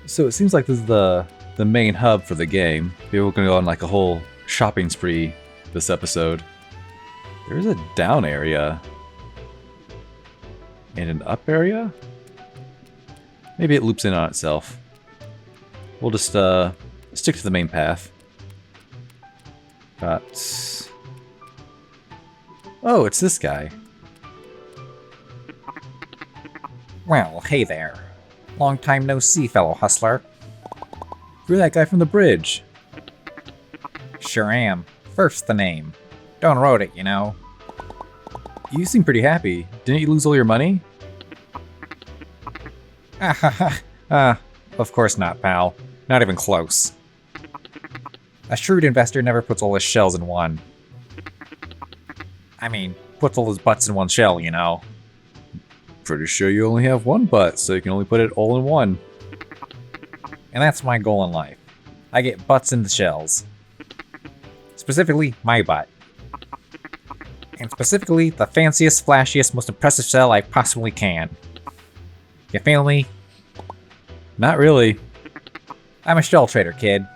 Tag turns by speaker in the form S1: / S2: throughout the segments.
S1: So it seems like this is the main hub for the game. Maybe we're gonna go on like a whole shopping spree this episode. There's a down area. And an up area? Maybe it loops in on itself. We'll just stick to the main path. Got... Oh, it's this guy.
S2: Well, hey there. Long time no see, fellow hustler.
S1: You're that guy from the bridge.
S2: Sure am. First the name. Don't wrote it, you know.
S1: You seem pretty happy. Didn't you lose all your money?
S2: Of course not, pal. Not even close. A shrewd investor never puts all his shells in one. I mean, puts all his butts in one shell, you know.
S1: Pretty sure you only have one butt, so you can only put it all in one.
S2: And that's my goal in life. I get butts in the shells. Specifically, my butt. And specifically, the fanciest, flashiest, most impressive shell I possibly can. You feel me?
S1: Not really.
S2: I'm a shell trader, kid.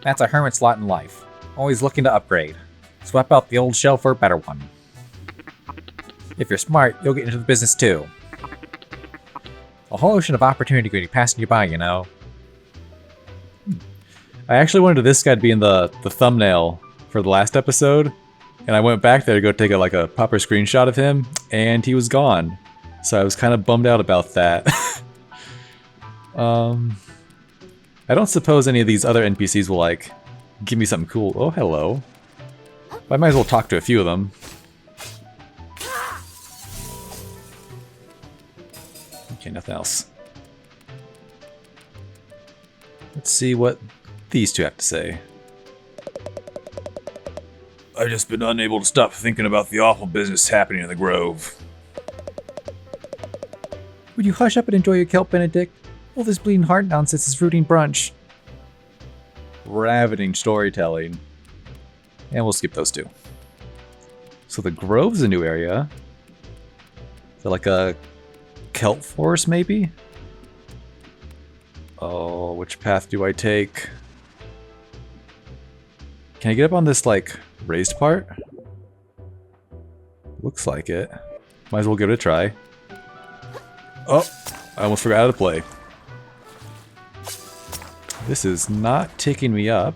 S2: That's a hermit's lot in life. Always looking to upgrade. Swap out the old shell for a better one. If you're smart, you'll get into the business too. A whole ocean of opportunity could be passing you by, you know.
S1: I actually wanted this guy to be in the thumbnail for the last episode, and I went back there to go take a proper screenshot of him, and he was gone. So I was kind of bummed out about that. I don't suppose any of these other NPCs will like give me something cool. Oh, hello. I might as well talk to a few of them. Okay, nothing else. Let's see what these two have to say. I've just been unable to stop thinking about the awful business happening in the Grove.
S2: Would you hush up and enjoy your kelp, Benedict? All this bleeding heart nonsense is rooting brunch.
S1: Ravening storytelling. And we'll skip those two. So the Grove's a new area. Is that like a kelp forest, maybe? Oh, which path do I take? Can I get up on this, like, raised part? Looks like it. Might as well give it a try. Oh, I almost forgot how to play. This is not taking me up.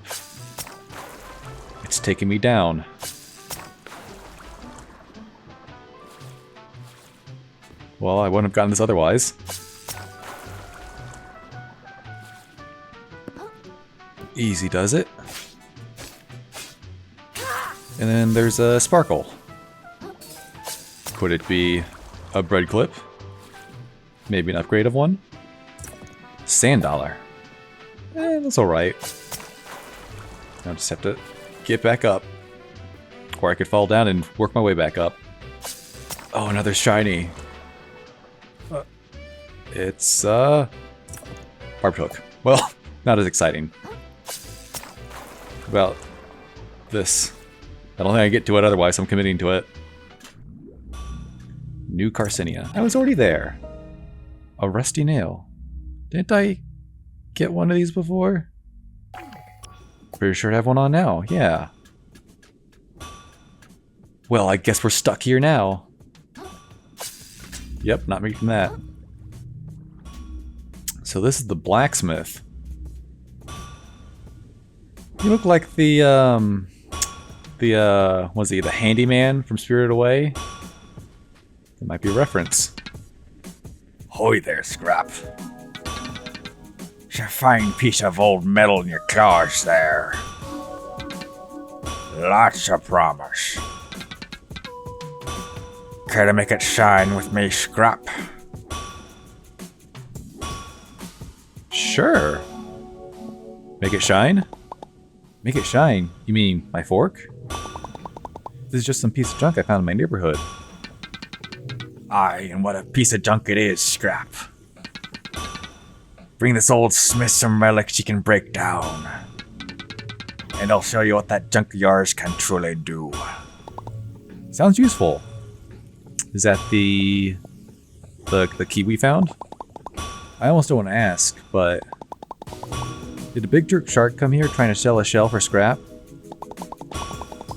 S1: It's taking me down. Well, I wouldn't have gotten this otherwise. Easy does it. And then there's a sparkle. Could it be a bread clip? Maybe an upgrade of one? Sand dollar. That's alright. I'll just have to get back up. Or I could fall down and work my way back up. Oh, another shiny. It's, barbed hook. Well, not as exciting. About this. I don't think I get to it otherwise, I'm committing to it. New Carcinia. I was already there. A rusty nail. Didn't I get one of these before? Pretty sure I have one on now, yeah. Well, I guess we're stuck here now. Yep, not making that. So this is the blacksmith. You look like the was he the handyman from Spirited Away? That might be a reference.
S2: Hoy there, Scrap. It's a fine piece of old metal in your claws there. Lots of promise. Care to make it shine with me, Scrap?
S1: Sure. Make it shine? Make it shine? You mean my fork? This is just some piece of junk I found in my neighborhood.
S2: Aye, and what a piece of junk it is, Scrap. Bring this old smith some relics you can break down. And I'll show you what that junk of yours can truly do.
S1: Sounds useful. Is that the key we found? I almost don't want to ask, but did a big jerk shark come here trying to sell a shell for scrap?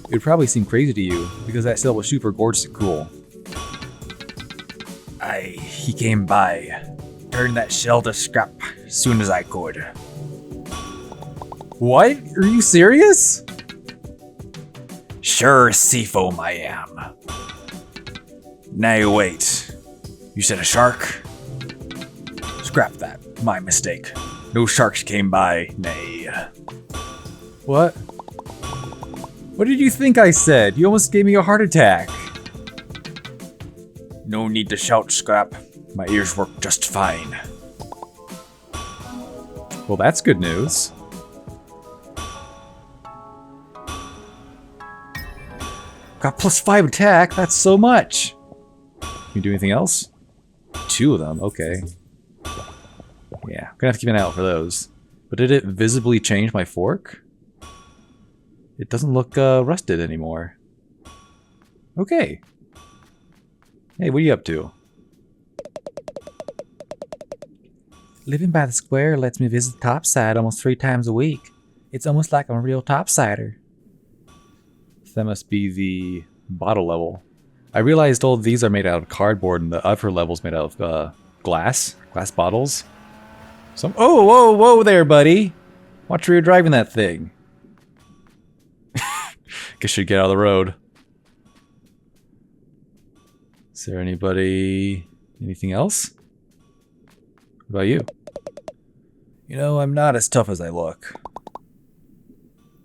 S1: It would probably seem crazy to you, because that shell was super gorgeous and cool. He came by, turned that shell to scrap as soon as I could. What? Are you serious? Sure, seafoam I am. Now wait, you said a shark? Scrap that, my mistake. No sharks came by, nay. What? What did you think I said? You almost gave me a heart attack. No need to shout, Scrap. My ears work just fine. Well, that's good news. Got +5 attack, that's so much. Can you do anything else? 2 of them, okay. Yeah, I'm gonna have to keep an eye out for those. But did it visibly change my fork? It doesn't look rusted anymore. Okay. Hey, what are you up to? Living by the square lets me visit the topside almost 3 times a week. It's almost like I'm a real topsider. That must be the bottle level. I realized all of these are made out of cardboard and the upper level's made out of glass bottles. Oh, whoa there, buddy. Watch where you're driving that thing. Guess you'd get out of the road. Is there anything else? What about you? You know, I'm not as tough as I look.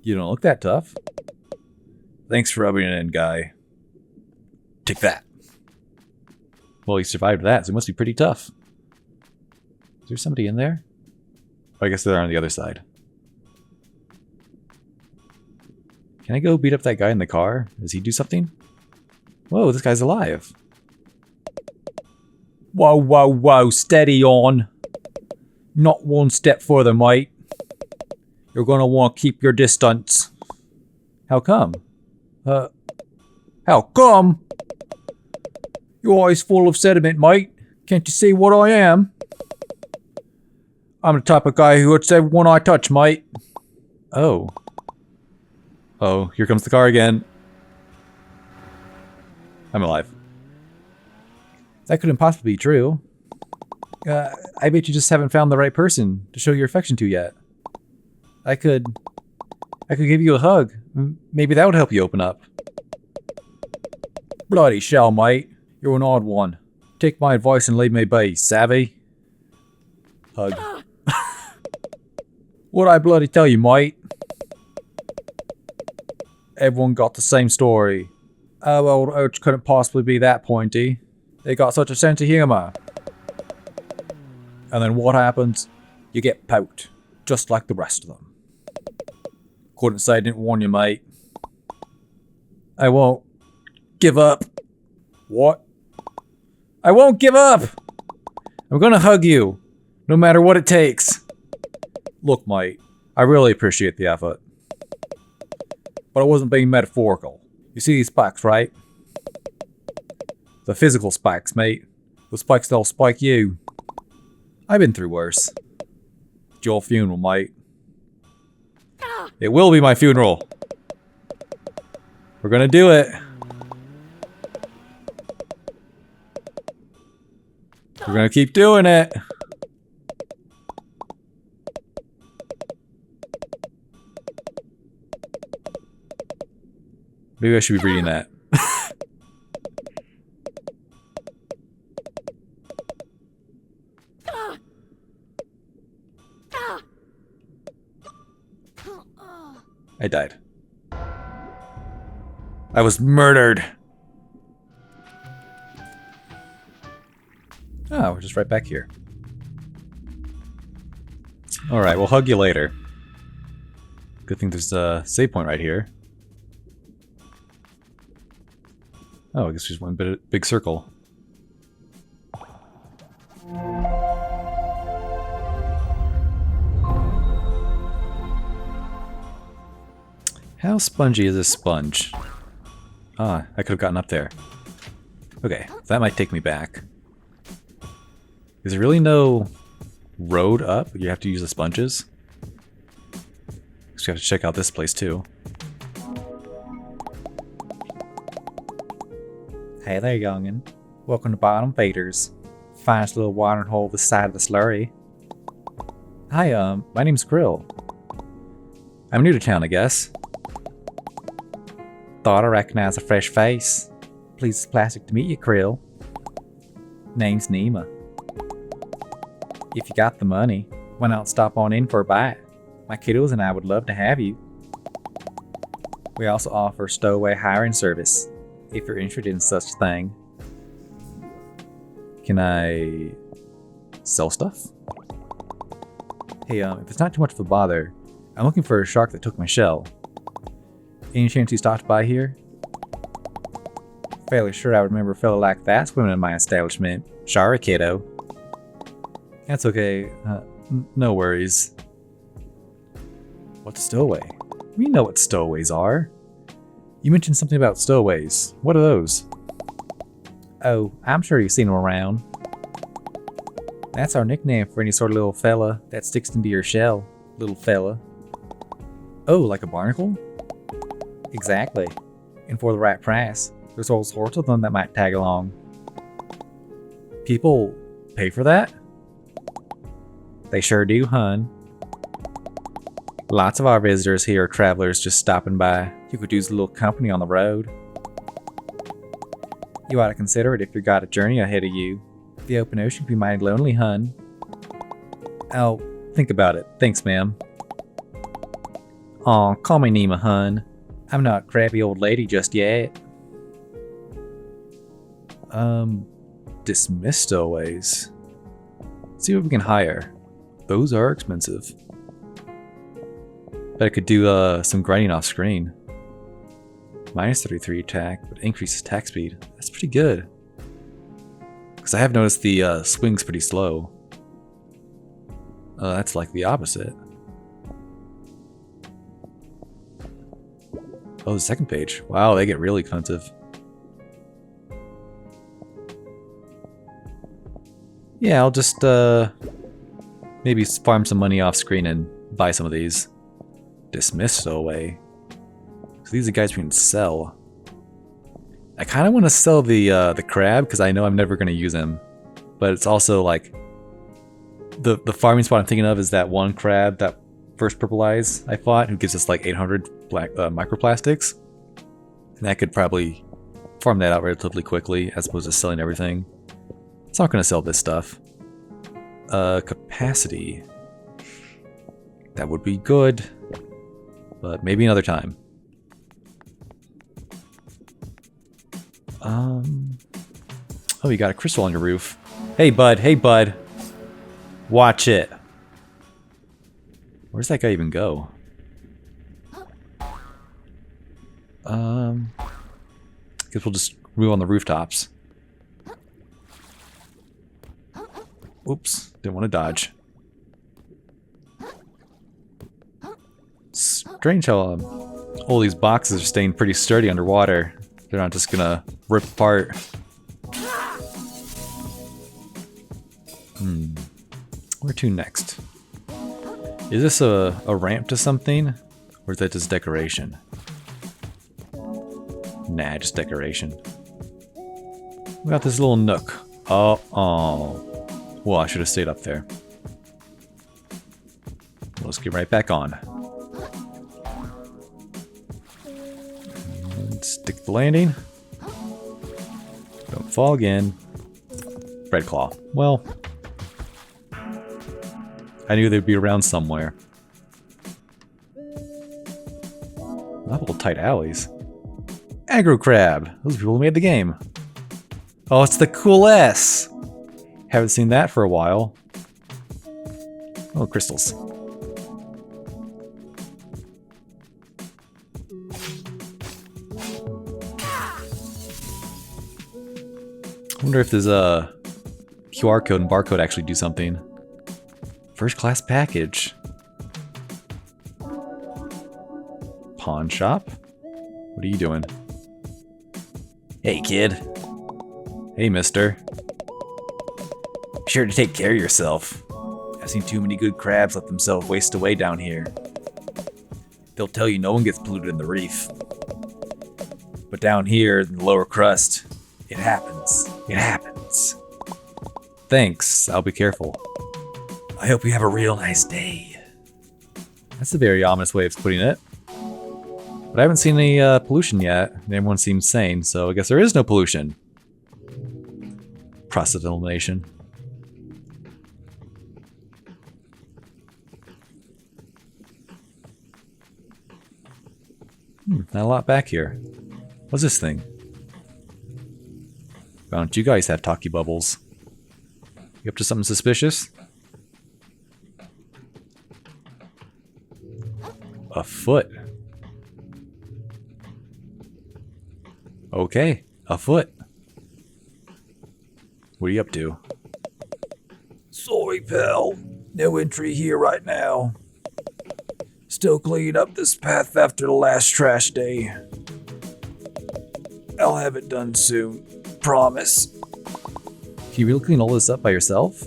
S1: You don't look that tough. Thanks for rubbing it in, guy. Take that. Well, he survived that, so he must be pretty tough. Is there somebody in there? Oh, I guess they're on the other side. Can I go beat up that guy in the car? Does he do something? Whoa, this guy's alive. Whoa, steady on. Not one step further, mate. You're gonna want to keep your distance. How come? How come? Your eyes full of sediment, mate. Can't you see what I am? I'm the type of guy who hurts everyone I touch, mate. Oh. Oh, here comes the car again. I'm alive. That couldn't possibly be true. I bet you just haven't found the right person to show your affection to yet. I could give you a hug. Maybe that would help you open up. Bloody shell, mate. You're an odd one. Take my advice and leave me be, savvy? Hug. What'd I bloody tell you, mate? Everyone got the same story. Our old Urch couldn't possibly be that pointy. They got such a sense of humor. And then what happens? You get poked. Just like the rest of them. Couldn't say I didn't warn you, mate. I won't give up. What? I won't give up! I'm gonna hug you, no matter what it takes. Look, mate, I really appreciate the effort. But I wasn't being metaphorical. You see these spikes, right? The physical spikes, mate. The spikes that'll spike you. I've been through worse. It's your funeral, mate. It will be my funeral. We're gonna do it. We're gonna keep doing it. Maybe I should be reading that. I died. I was murdered. Oh, we're just right back here. Alright, we'll hug you later. Good thing there's a save point right here. Oh, I guess just one big circle. How spongy is this sponge? Ah, I could have gotten up there. Okay, that might take me back. Is there really no road up. You have to use the sponges. So you have to check out this place too.
S2: Hey there, youngin'. Welcome to Bottom Faders. Finest little watering hole this side of the slurry. Hi, my name's Krill.
S1: I'm new to town, I guess.
S2: Thought I recognized a fresh face. Please, it's plastic to meet you, Krill. Name's Nema. If you got the money, why not stop on in for a bite? My kiddos and I would love to have you. We also offer stowaway hiring service, if you're interested in such thing.
S1: Can I sell stuff?
S2: Hey, if it's not too much of a bother, I'm looking for a shark that took my shell. Any chance you stopped by here? Fairly sure I would remember a fellow like that swimming in my establishment. Sorry, kiddo.
S1: That's okay. No worries. What's a stowaway? We know what stowaways are. You mentioned something about stowaways. What are those?
S2: Oh, I'm sure you've seen them around. That's our nickname for any sort of little fella that sticks into your shell. Little fella.
S1: Oh, like a barnacle?
S2: Exactly. And for the right price, there's all sorts of them that might tag along.
S1: People pay for that?
S2: They sure do, hun. Lots of our visitors here are travelers just stopping by. You could use a little company on the road. You ought to consider it if you've got a journey ahead of you. The open ocean can be mighty lonely, hun.
S1: I'll think about it. Thanks, ma'am.
S2: Aw, call me Nema, hun. I'm not a crappy old lady just yet.
S1: Dismiss stowaways. See what we can hire. Those are expensive. Bet I could do some grinding off screen. Minus 33 attack, but increases attack speed. That's pretty good. Because I have noticed the swing's pretty slow. That's like the opposite. Oh, the second page. Wow, they get really expensive. Yeah, I'll just maybe farm some money off screen and buy some of these. Dismiss stowaway. So these are guys we can sell. I kind of want to sell the crab because I know I'm never going to use him. But it's also like the farming spot I'm thinking of is that one crab, that first purple eyes I fought, who gives us like 800 black microplastics. And I could probably farm that out relatively quickly as opposed to selling everything. It's not going to sell this stuff. Capacity. That would be good. But maybe another time. Oh, you got a crystal on your roof. Hey, bud. Hey, bud. Watch it. Where's that guy even go? Guess we'll just move on the rooftops. Oops, didn't want to dodge. Strange how all these boxes are staying pretty sturdy underwater. They're not just gonna rip apart. Where to next? Is this a ramp to something? Or is that just decoration? Nah, just decoration. We got this little nook. Oh. Well, I should have stayed up there. Let's get right back on. And stick the landing. Don't fall again. Red claw. Well, I knew they'd be around somewhere. Not little tight alleys. Aggro crab. Those people who made the game. Oh, it's the cool S. Haven't seen that for a while. Oh, crystals. I wonder if there's a QR code and barcode actually do something. First class package. Pawn shop? What are you doing? Hey, kid. Hey, mister. Be sure to take care of yourself. I've seen too many good crabs let themselves waste away down here. They'll tell you no one gets polluted in the reef. But down here in the lower crust, it happens. It happens. Thanks, I'll be careful. I hope you have a real nice day. That's a very ominous way of putting it. But I haven't seen any pollution yet, and everyone seems sane, so I guess there is no pollution. Process elimination. Not a lot back here. What's this thing? Why don't you guys have talkie bubbles? You up to something suspicious? A foot. Okay, a foot. What are you up to? Sorry, pal. No entry here right now. Still cleaning up this path after the last trash day. I'll have it done soon. Promise. Can you really clean all this up by yourself?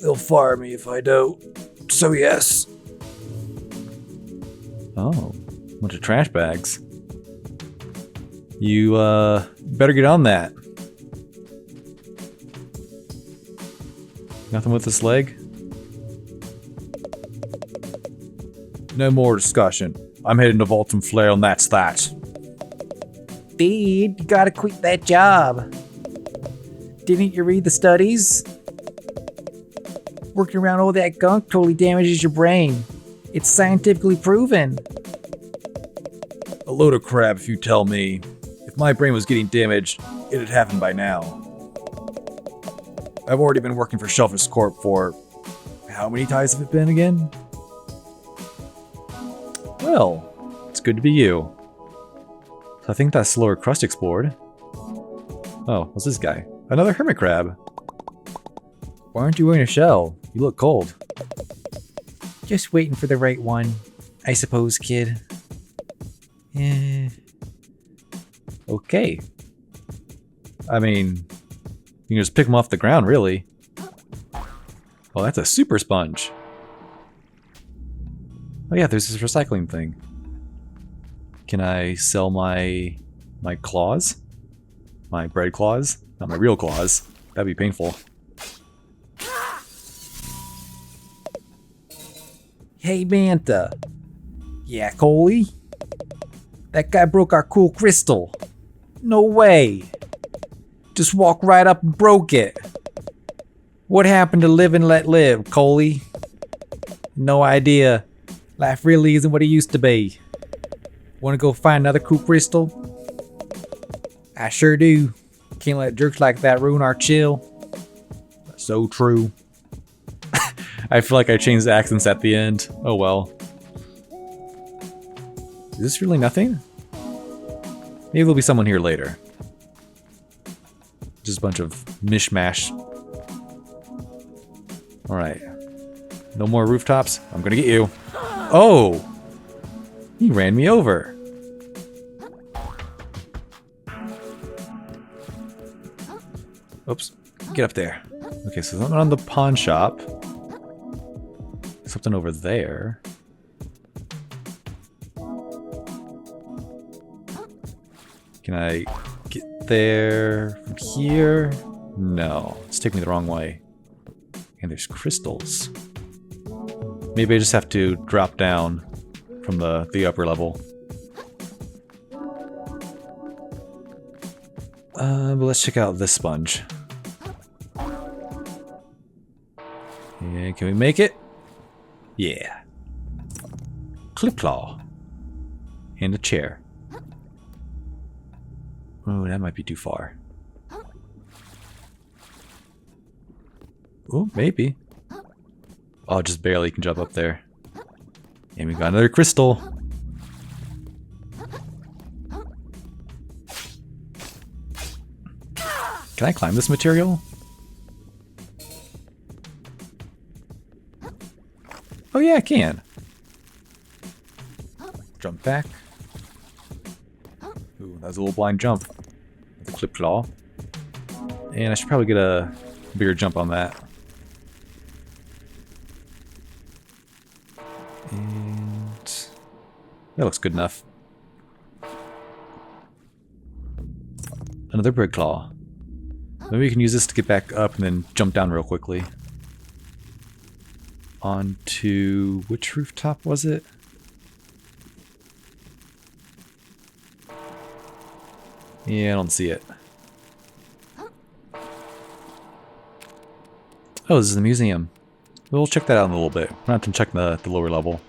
S1: They'll fire me if I don't. So yes. Oh, bunch of trash bags. You, better get on that. Nothing with this leg? No more discussion. I'm heading to Vault and Flail, and that's that.
S2: Dude, you gotta quit that job. Didn't you read the studies? Working around all that gunk totally damages your brain. It's scientifically proven.
S1: A load of crap if you tell me. If my brain was getting damaged, it'd happen by now. I've already been working for Shellfish Corp for... how many ties have it been again? Well, it's good to be you. So I think that's lower crust explored. Oh, what's this guy? Another hermit crab. Why aren't you wearing a shell? You look cold.
S2: Just waiting for the right one, I suppose, kid.
S1: Okay. I mean, you can just pick them off the ground, really. Well, that's a super sponge. Oh yeah, there's this recycling thing. Can I sell my claws? My bread claws? Not my real claws. That'd be painful.
S2: Hey, Manta. Yeah, Coley? That guy broke our cool crystal. No way. Just walked right up and broke it. What happened to live and let live, Coley? No idea. Life really isn't what it used to be. Wanna go find another cool crystal? I sure do. Can't let jerks like that ruin our chill.
S1: So true. I feel like I changed the accents at the end. Oh well. Is this really nothing? Maybe there'll be someone here later. Just a bunch of mishmash. Alright. No more rooftops. I'm gonna get you. Oh! He ran me over. Oops. Get up there. Okay, so something on the pawn shop. Something over there. Can I get there from here? No, it's taking me the wrong way. And there's crystals. Maybe I just have to drop down from the upper level. But let's check out this sponge. Yeah, can we make it? Yeah. Clip claw. And a chair. Oh, that might be too far. Oh, maybe. Oh, just barely can jump up there. And we got another crystal. Can I climb this material? Oh yeah, I can. Jump back. Ooh, that was a little blind jump. With a clip claw. And I should probably get a bigger jump on that. That looks good enough. Another bird claw. Maybe we can use this to get back up and then jump down real quickly. Onto... which rooftop was it? Yeah, I don't see it. Oh, this is the museum. We'll check that out in a little bit. We're not going to check the lower level.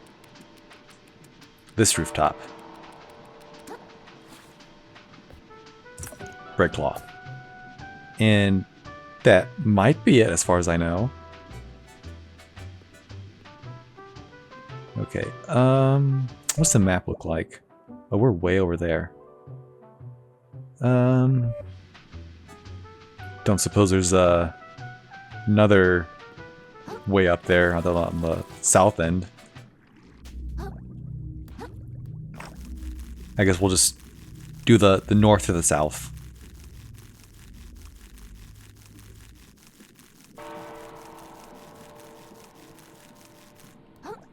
S1: This rooftop. Bread claw. And that might be it as far as I know. Okay, what's the map look like? Oh, we're way over there. Don't suppose there's another way up there on the south end. I guess we'll just do the north to the south.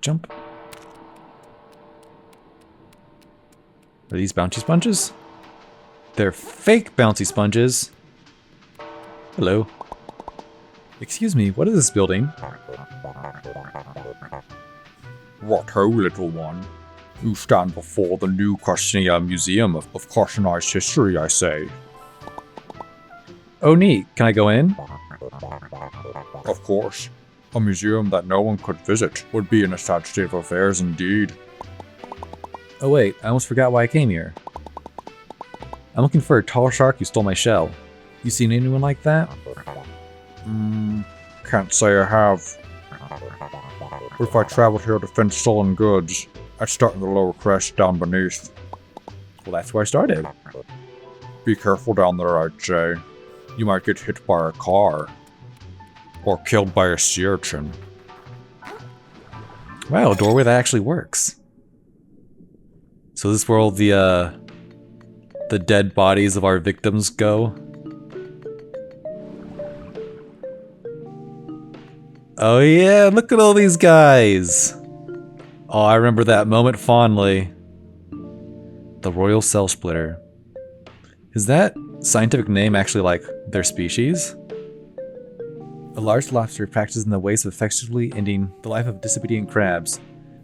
S1: Jump. Are these bouncy sponges? They're fake bouncy sponges. Hello. Excuse me, what is this building?
S3: What ho, little one? You stand before the new Carcinia Museum of Carcinized History, I say.
S1: Oh neat, can I go in?
S3: Of course. A museum that no one could visit would be in a sad state of affairs indeed.
S1: Oh wait, I almost forgot why I came here. I'm looking for a tall shark who stole my shell. You seen anyone like that?
S3: Can't say I have. But if I traveled here to find stolen goods, I'd start in the lower crest down beneath.
S1: Well, that's where I started.
S3: Be careful down there, I'd say. You might get hit by a car. Or killed by a sea urchin.
S1: Wow, a doorway that actually works. So this is where all the dead bodies of our victims go. Oh yeah, look at all these guys! Oh, I remember that moment fondly. The Royal Cell Splitter. Is that scientific name actually like their species? A large lobster practices in the ways of effectively ending the life of disobedient crabs.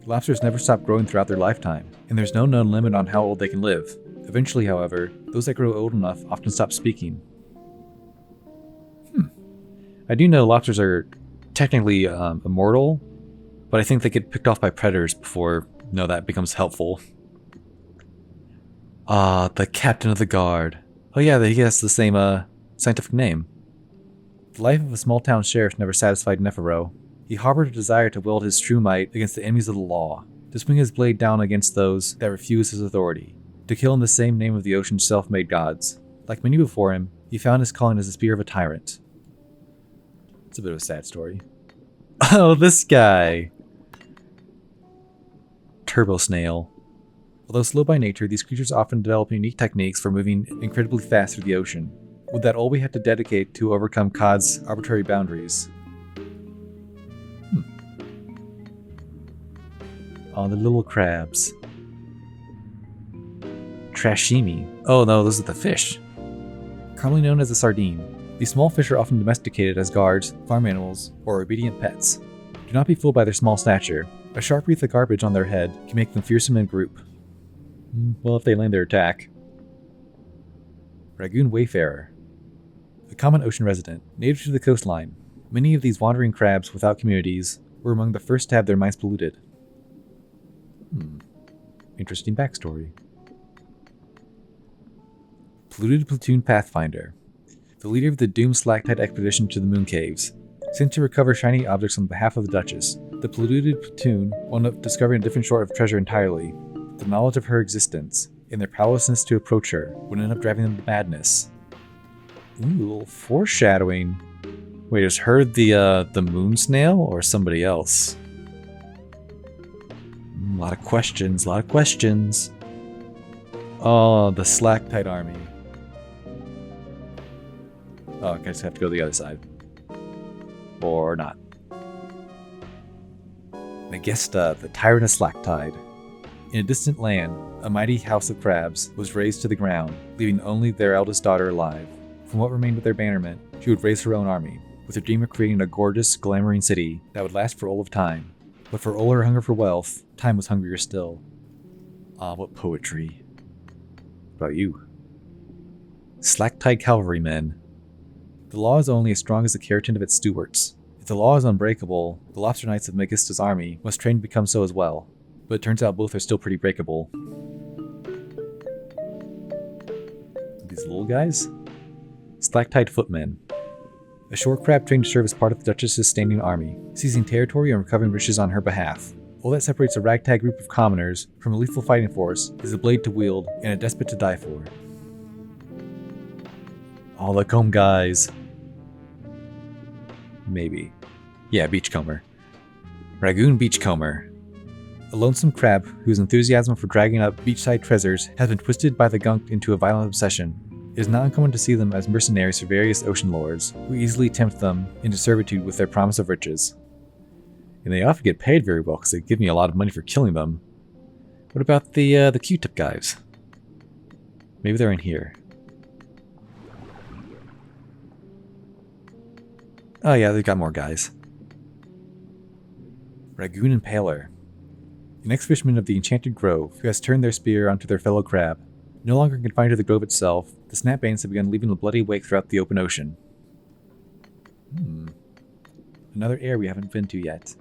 S1: Lobsters never stop growing throughout their lifetime, and there's no known limit on how old they can live. Eventually, however, those that grow old enough often stop speaking. I do know lobsters are technically immortal, but I think they get picked off by predators before, that becomes helpful. The Captain of the Guard. Oh yeah, he has the same scientific name. The life of a small-town sheriff never satisfied Nephiro. He harbored a desire to wield his true might against the enemies of the law, to swing his blade down against those that refuse his authority, to kill in the same name of the ocean's self-made gods. Like many before him, he found his calling as the spear of a tyrant. It's a bit of a sad story. Oh, this guy! Turbo Snail. Although slow by nature, these creatures often develop unique techniques for moving incredibly fast through the ocean. Would that all we had to dedicate to overcome Cod's arbitrary boundaries? Oh, the little crabs. Trashimi. Oh no, those are the fish. Commonly known as a sardine, these small fish are often domesticated as guards, farm animals, or obedient pets. Do not be fooled by their small stature. A sharp wreath of garbage on their head can make them fearsome in group. Well, if they land their attack. Ragoon Wayfarer. A common ocean resident, native to the coastline. Many of these wandering crabs without communities were among the first to have their minds polluted. Interesting backstory. Polluted Platoon Pathfinder. The leader of the doomed Slaktite expedition to the Moon Caves. Sent to recover shiny objects on behalf of the Duchess, the polluted platoon wound up discovering a different sort of treasure entirely. The knowledge of her existence, and their powerlessness to approach her, would end up driving them to madness. Ooh, foreshadowing. Wait, is her the moon snail or somebody else? A lot of questions, Oh, the Slaktite army. Oh, I just have to go to the other side. Or not. I guess the Tyrant of Slaktide. In a distant land, a mighty house of crabs was razed to the ground, leaving only their eldest daughter alive. From what remained of their bannerment, she would raise her own army, with her dream of creating a gorgeous, glamoring city that would last for all of time. But for all her hunger for wealth, time was hungrier still. Ah, what poetry. What about you? Slack-tide cavalrymen. The law is only as strong as the keratin of its stewards. If the law is unbreakable, the lobster knights of Megistus' army must train to become so as well. But it turns out both are still pretty breakable. These little guys? Slack-tide footmen. A shore crab trained to serve as part of the Duchess's standing army, seizing territory and recovering riches on her behalf. All that separates a ragtag group of commoners from a lethal fighting force is a blade to wield and a despot to die for. Oh, the comb guys. Maybe. Yeah, beachcomber. Ragoon beachcomber. A lonesome crab whose enthusiasm for dragging up beachside treasures has been twisted by the gunk into a violent obsession. It is not uncommon to see them as mercenaries for various ocean lords, who easily tempt them into servitude with their promise of riches. And they often get paid very well because they give me a lot of money for killing them. What about the Q-tip guys? Maybe they're in here. Oh yeah, they've got more guys. Ragoon Impaler. An ex-fisherman of the Enchanted Grove who has turned their spear onto their fellow crab. No longer confined to the grove itself, the snapbanes have begun leaving a bloody wake throughout the open ocean. Another area we haven't been to yet.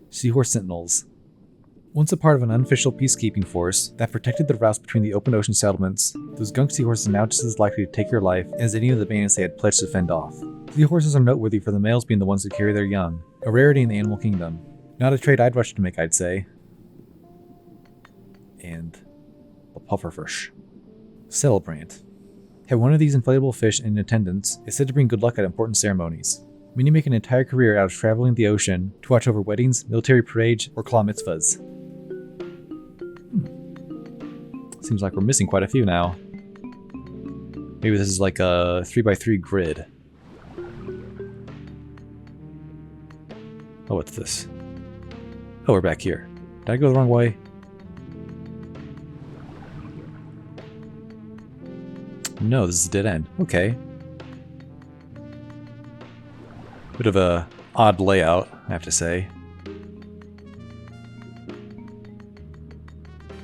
S1: Seahorse Sentinels. Once a part of an unofficial peacekeeping force that protected the routes between the open ocean settlements, those gunk seahorses are now just as likely to take your life as any of the bandits they had pledged to fend off. Seahorses are noteworthy for the males being the ones that carry their young, a rarity in the animal kingdom. Not a trade I'd rush to make, I'd say. And a pufferfish. Celebrant. Have one of these inflatable fish in attendance is said to bring good luck at important ceremonies. Many make an entire career out of traveling the ocean to watch over weddings, military parades, or claw mitzvahs. Seems like we're missing quite a few now. Maybe this is like a 3x3 grid. Oh, what's this? Oh, we're back here. Did I go the wrong way? No, this is a dead end. Okay. Bit of a odd layout, I have to say.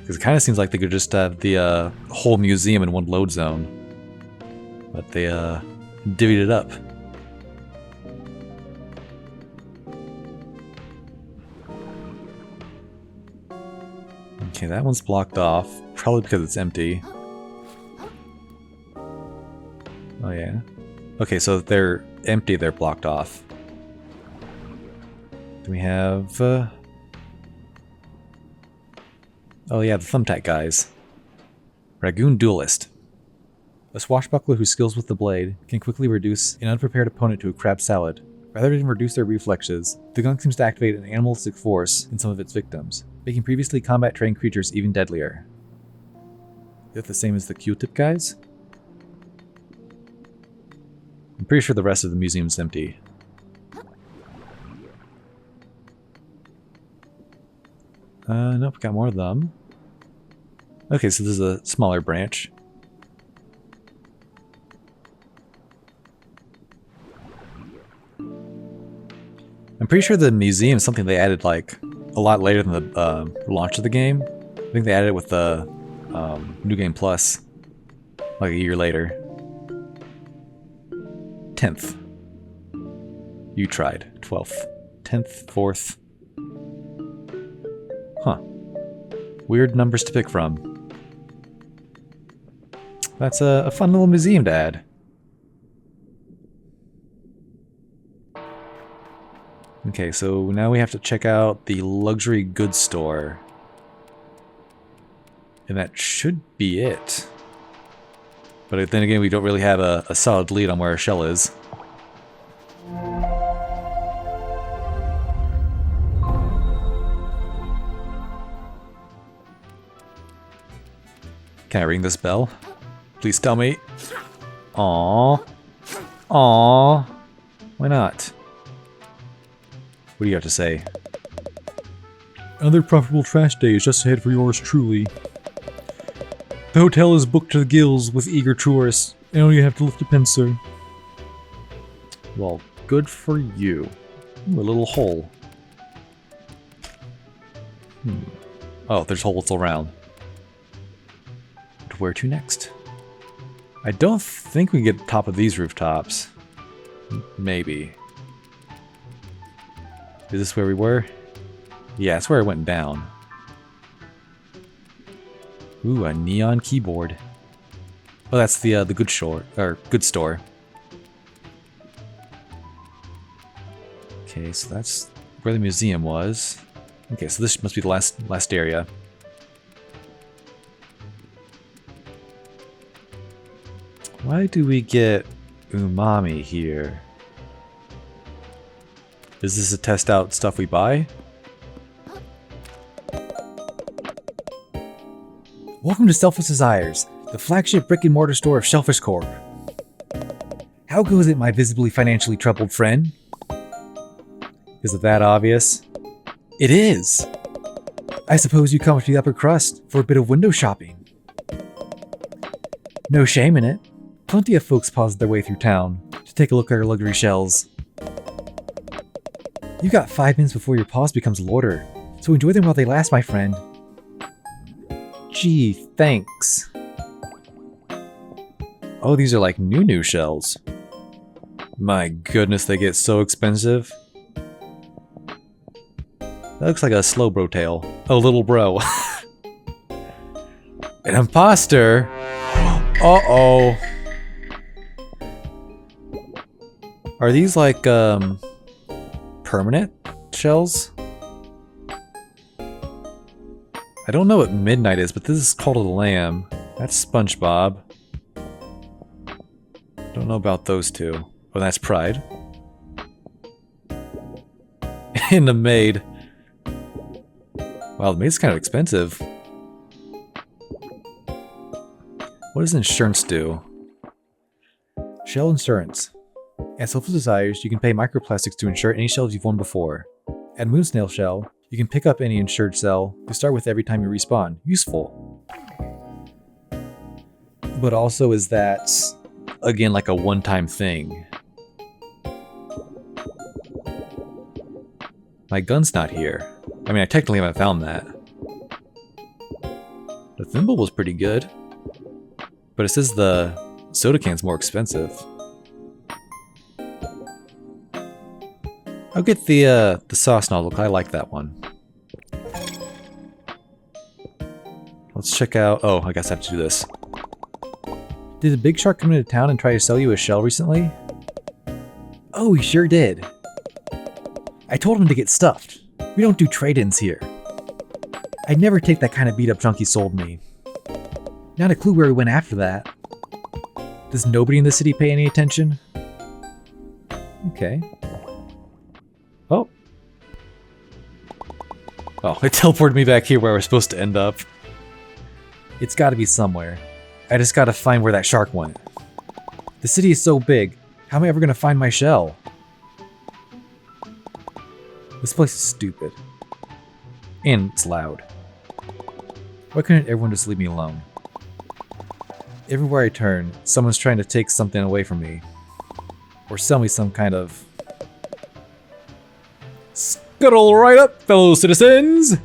S1: Because it kind of seems like they could just have the whole museum in one load zone. But they divvied it up. Okay, that one's blocked off. Probably because it's empty. Oh yeah. Okay, so they're empty, they're blocked off. Do we have... Oh yeah, the thumbtack guys. Ragoon Duelist. A swashbuckler whose skills with the blade can quickly reduce an unprepared opponent to a crab salad. Rather than reduce their reflexes, the gunk seems to activate an animalistic force in some of its victims, making previously combat-trained creatures even deadlier. Is that the same as the Q-tip guys? I'm pretty sure the rest of the museum's empty. Nope, got more of them. Okay, so this is a smaller branch. I'm pretty sure the museum is something they added like a lot later than the launch of the game. I think they added it with the New Game Plus like a year later. 10th. You tried. 12th. 10th. 4th. Huh. Weird numbers to pick from. That's a fun little museum to add. Okay, so now we have to check out the luxury goods store. And that should be it. But then again, we don't really have a solid lead on where our shell is. Can I ring this bell? Please tell me. Aww. Aww. Why not? What do you have to say?
S3: Another profitable trash day is just ahead for yours truly. The hotel is booked to the gills with eager tourists, and all you have to lift a pincer.
S1: Well, good for you. Ooh, a little hole. Oh, there's holes around. But where to next? I don't think we can get top of these rooftops. Maybe. Is this where we were? Yeah, that's where it went down. Ooh, a neon keyboard. Oh, that's the good store. Okay, so that's where the museum was. Okay, so this must be the last area. Why do we get umami here? Is this to test out stuff we buy?
S2: Welcome to Selfish Desires, the flagship brick-and-mortar store of Shellfish Corp. How goes it, my visibly financially troubled friend?
S1: Is it that obvious?
S2: It is! I suppose you come to the upper crust for a bit of window shopping. No shame in it. Plenty of folks pause their way through town to take a look at our luxury shells. You've got 5 minutes before your pause becomes loiter, so enjoy them while they last, my friend.
S1: Gee, thanks. Oh, these are like new shells. My goodness, they get so expensive. That looks like a slow bro tail. A little bro. An imposter! Uh-oh. Are these like, permanent shells? I don't know what midnight is, but this is called a lamb. That's SpongeBob. Don't know about those two. Oh, that's Pride. And the maid. Wow, the maid's kind of expensive. What does insurance do?
S2: Shell insurance. At Selfish Desires, you can pay microplastics to insure any shells you've won before. At Moonsnail Shell, you can pick up any insured cell to start with every time you respawn. Useful.
S1: But also, is that, again, like a one-time thing? My gun's not here. I mean, I technically haven't found that. The thimble was pretty good. But it says the soda can's more expensive. I'll get the sauce nozzle, 'cause I like that one. Let's check out... Oh, I guess I have to do this.
S2: Did a big shark come into town and try to sell you a shell recently? Oh, he sure did. I told him to get stuffed. We don't do trade-ins here. I'd never take that kind of beat-up junk he sold me. Not a clue where he went after that. Does nobody in the city pay any attention?
S1: Okay. Oh. Oh, it teleported me back here where we're supposed to end up.
S2: It's gotta be somewhere. I just gotta find where that shark went. The city is so big, how am I ever gonna find my shell? This place is stupid. And it's loud. Why couldn't everyone just leave me alone? Everywhere I turn, someone's trying to take something away from me. Or sell me some kind of...
S3: Scuttle right up, fellow citizens!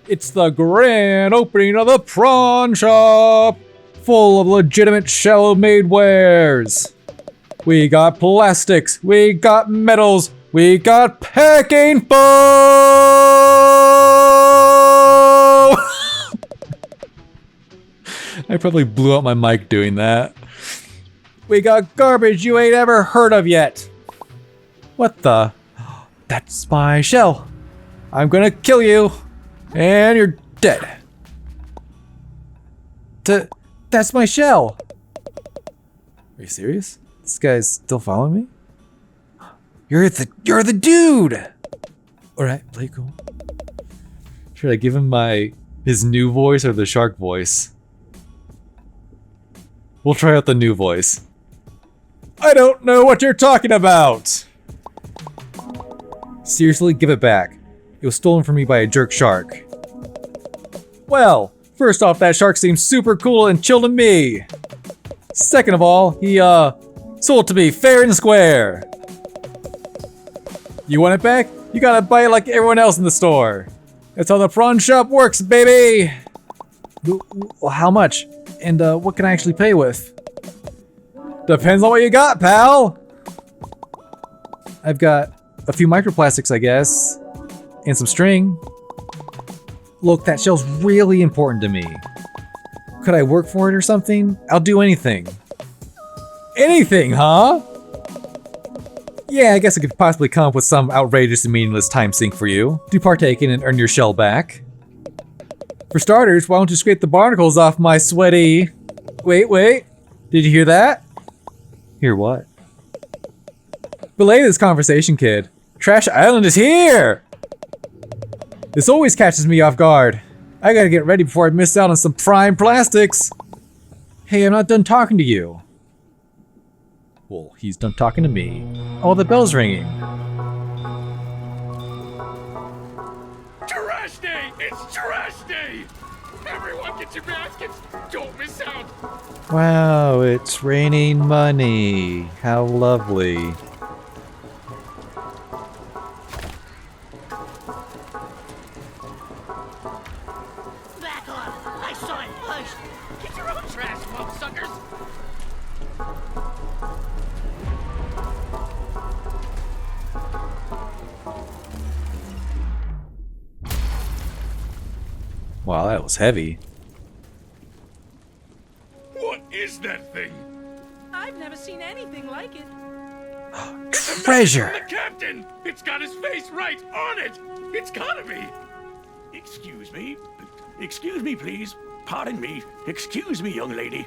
S3: It's the grand opening of the prawn shop! Full of legitimate shell-made wares! We got plastics, we got metals, we got packing foam!
S1: I probably blew out my mic doing that.
S3: We got garbage you ain't ever heard of yet!
S1: What the?
S3: That's my shell! I'm gonna kill you! And you're dead!
S2: That's my shell!
S1: Are you serious?
S2: This guy's still following me?
S1: You're the dude!
S2: Alright, play cool.
S1: Should I give him his new voice or the shark voice? We'll try out the new voice.
S3: I don't know what you're talking about!
S2: Seriously, give it back.
S3: It was stolen from me by a jerk shark. Well, first off, that shark seems super cool and chill to me. Second of all, he, sold to me fair and square. You want it back? You gotta buy it like everyone else in the store. That's how the prawn shop works, baby! How much? And, what can I actually pay with? Depends on what you got, pal! I've got a few microplastics, I guess. And some string. Look, that shell's really important to me. Could I work for it or something? I'll do anything. Anything, huh? Yeah, I guess I could possibly come up with some outrageous and meaningless time sink for you to partake in and earn your shell back. For starters, why don't you scrape the barnacles off my sweaty... Wait. Did you hear that? Hear what? Belay this conversation, kid. Trash Island is here! This always catches me off guard. I gotta get ready before I miss out on some prime plastics. Hey, I'm not done talking to you. Well, he's done talking to me. Oh, the bell's ringing.
S4: Trash day! It's trash day! Everyone get your baskets! Don't miss out!
S3: Wow, it's raining money. How lovely.
S4: Back off! I saw it first! Get your own trash, mobsuckers!
S3: Wow, that was heavy.
S4: What is that thing?
S5: I've never seen anything like it.
S3: Treasure!
S4: The captain! It's got his face right on it! It's gotta be!
S6: Excuse me. Excuse me, please. Pardon me. Excuse me, young lady.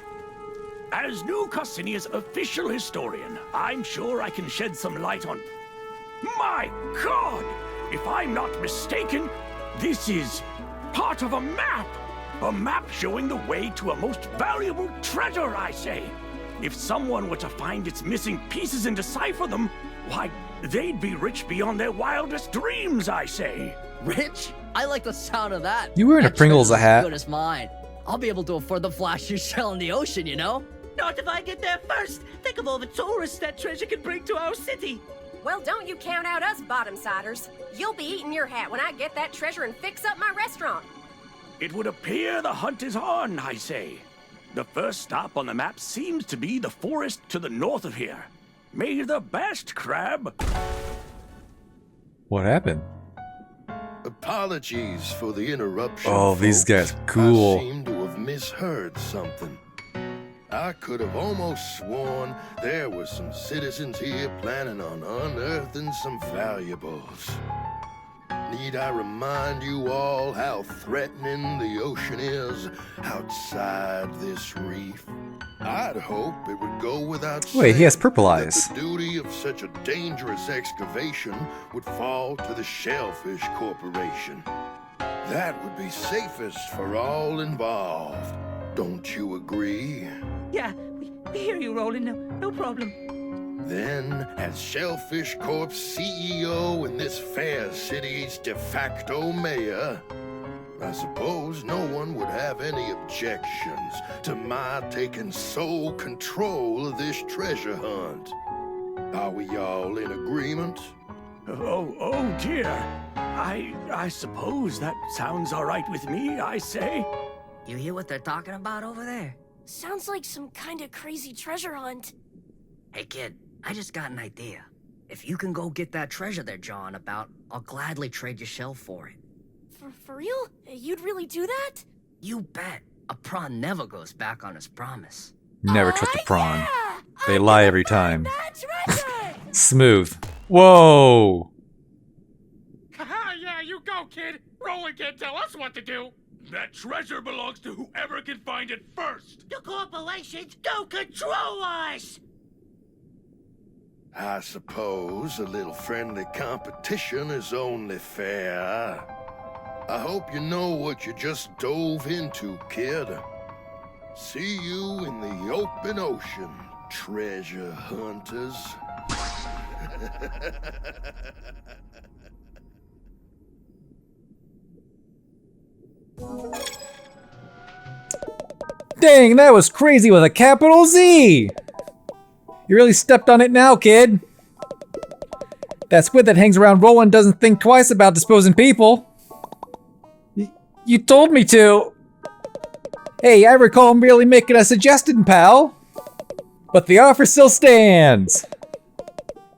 S6: As New Carcinia's official historian, I'm sure I can shed some light on... My God! If I'm not mistaken, this is part of a map! A map showing the way to a most valuable treasure, I say. If someone were to find its missing pieces and decipher them, why, they'd be rich beyond their wildest dreams, I say.
S7: Rich? I like the sound of that.
S3: You wearing a
S7: That
S3: Pringles
S7: treasure's
S3: hat.
S7: as good as mine. I'll be able to afford the flashiest shell in the ocean, you know?
S5: Not if I get there first. Think of all the tourists that treasure can bring to our city.
S8: Well, don't you count out us bottom-siders. You'll be eating your hat when I get that treasure and fix up my restaurant.
S6: It would appear the hunt is on, I say. The first stop on the map seems to be the forest to the north of here. May the best, Crab.
S3: What happened?
S9: Apologies for the interruption.
S3: Oh, these
S9: folks.
S3: guys cool.
S9: I seem to have misheard something. I could have almost sworn there were some citizens here planning on unearthing some valuables. Need I remind you all how threatening the ocean is outside this reef? I'd hope it would go without saying
S3: Wait, he has purple eyes.
S9: that the duty of such a dangerous excavation would fall to the Shellfish Corporation. That would be safest for all involved. Don't you agree?
S5: Yeah, we hear you, Roland. No problem.
S9: Then, as Shellfish Corp's CEO and this fair city's de facto mayor, I suppose no one would have any objections to my taking sole control of this treasure hunt. Are we all in agreement?
S6: Oh dear. I suppose that sounds all right with me, I say.
S7: You hear what they're talking about over there?
S8: Sounds like some kind of crazy treasure hunt.
S7: Hey, kid, I just got an idea. If you can go get that treasure they're jawing about, I'll gladly trade your shell for it.
S8: For real? You'd really do that?
S7: You bet. A prawn never goes back on his promise.
S3: Never trust a prawn.
S8: Yeah!
S3: They lie every time.
S8: That treasure!
S3: Smooth. Whoa!
S4: Haha, yeah, you go, kid! Roland can't tell us what to do! That treasure belongs to whoever can find it first!
S5: The corporations don't control us!
S9: I suppose a little friendly competition is only fair. I hope you know what you just dove into, kid. See you in the open ocean, treasure hunters.
S3: Dang, that was crazy with a capital Z! You really stepped on it now, kid. That squid that hangs around Roland doesn't think twice about disposing people. You told me to. Hey, I recall merely making a suggestion, pal. But the offer still stands.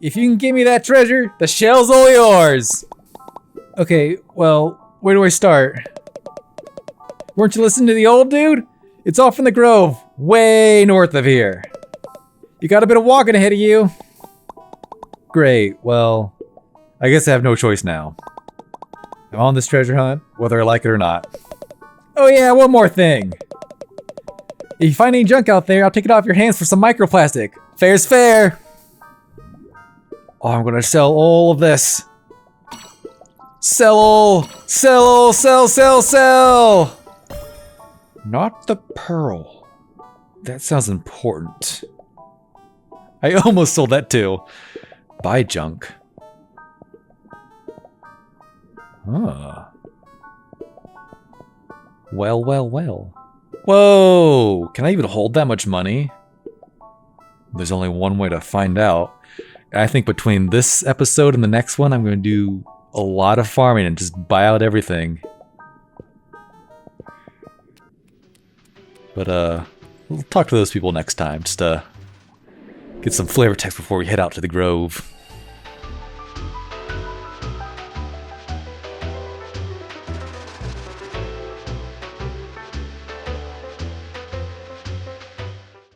S3: If you can give me that treasure, the shell's all yours. Okay, well, where do I start? Weren't you listening to the old dude? It's off in the grove, way north of here. You got a bit of walking ahead of you. Great, well, I guess I have no choice now. I'm on this treasure hunt, whether I like it or not. Oh yeah, one more thing. If you find any junk out there, I'll take it off your hands for some microplastic. Fair's fair. Oh, I'm gonna sell all of this. Sell. Not the pearl. That sounds important. I almost sold that too. Buy junk. Huh. Well. Whoa! Can I even hold that much money? There's only one way to find out. I think between this episode and the next one, I'm going to do a lot of farming and just buy out everything. But, we'll talk to those people next time, just, get some flavor text before we head out to the grove.